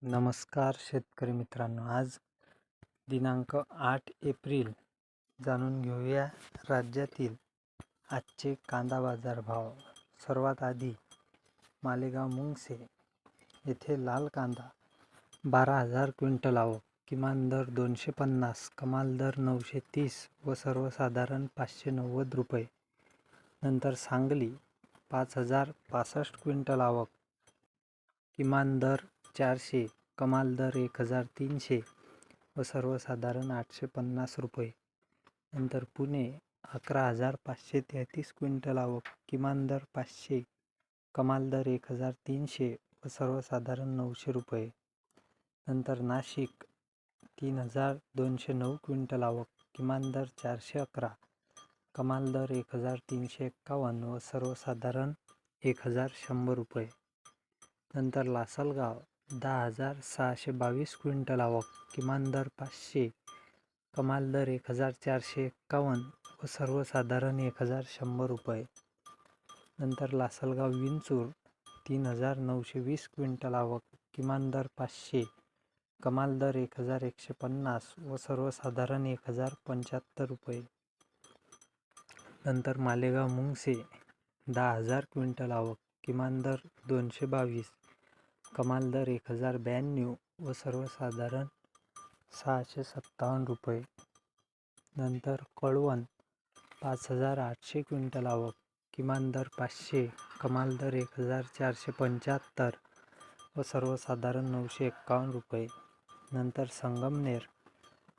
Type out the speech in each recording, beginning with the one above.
नमस्कार शेतकरी मित्रांनो, आज दिनांक 8 एप्रिल जाणून घेऊया राज्यातील आजचे कांदा बाजार भाव। सर्वात आधी मालेगाव मुंगसे येथे लाल कांदा 12,000 क्विंटल आवक, किमान दर 250, कमाल दर 930 व सर्वसाधारण 590 रुपये। नंतर सांगली 5,065 क्विंटल आवक, किमान दर 400, कमाल दर 1,300 व सर्वसाधारण 850 रुपये। नंतर पुणे 11,533 क्विंटल आवक, किमान दर 500, कमाल दर 1,300 व सर्वसाधारण 900 रुपये। नंतर नाशिक 3,209 क्विंटल आवक, किमान दर 411, कमाल दर 1,351 व सर्वसाधारण 1,100 रुपये। नंतर लासलगाव 10,622 क्विंटल आवक, किमान दर 500, कमाल दर 1,451 व सर्वसाधारण 1,100 रुपये। नंतर लासलगाव विंचूर 3,920 क्विंटल आवक, किमान दर 500, कमाल दर 1,150 व सर्वसाधारण 1,075 रुपये। नंतर मालेगाव मुंगसे 10,000 क्विंटल आवक, किमान दर 222, कमाल दर 1,092 व सर्वसाधारण 657 रुपये। नंतर कळवण 5,800 क्विंटल आवक, किमान दर 500, कमाल दर 1,475 व सर्वसाधारण 951 रुपये। नंतर संगमनेर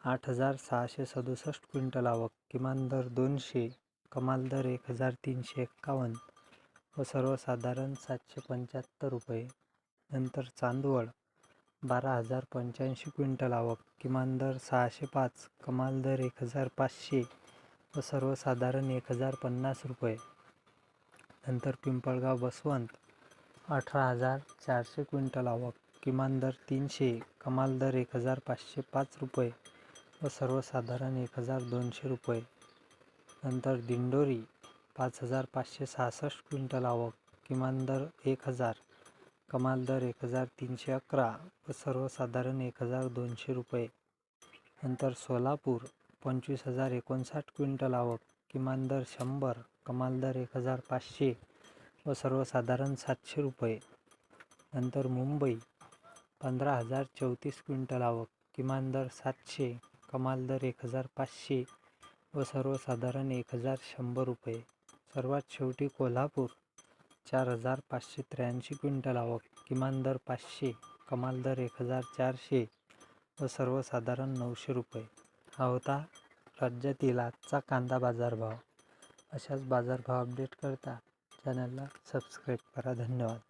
8,667 क्विंटल आवक, किमान दर 200, कमाल दर 1,351 व सर्वसाधारण 775 रुपये। नंतर चांदवड 12,085 क्विंटल आवक, किमान दर 605, कमाल दर 1,500 व सर्वसाधारण 1,050 रुपये। नंतर पिंपळगाव बसवंत 18,400 क्विंटल आवक, किमान दर 300, कमाल दर 1,505 रुपये व सर्वसाधारण 1,200 रुपये। नंतर दिंडोरी 5,566 क्विंटल आवक, किमान दर 1,000, कमाल दर 1,311 व सर्वसाधारण 1,200 रुपये। नंतर सोलापूर 25,059 क्विंटल आवक, किमान दर 100, कमाल दर 1,500 व सर्वसाधारण 700 रुपये। नंतर मुंबई 15,034 क्विंटल आवक, किमान दर 700, कमाल दर 1,500 व सर्वसाधारण 1,100 रुपये। सर्वात शेवटी कोल्हापूर 4,583 क्विंटल आवक, किमान दर 500, कमाल दर 1,400 व सर्वसाधारण 900 रुपये। हा होता राज्यातील आजचा कांदा बाजारभाव। अशाच बाजारभाव अपडेट करता चॅनलला सबस्क्राईब करा। धन्यवाद।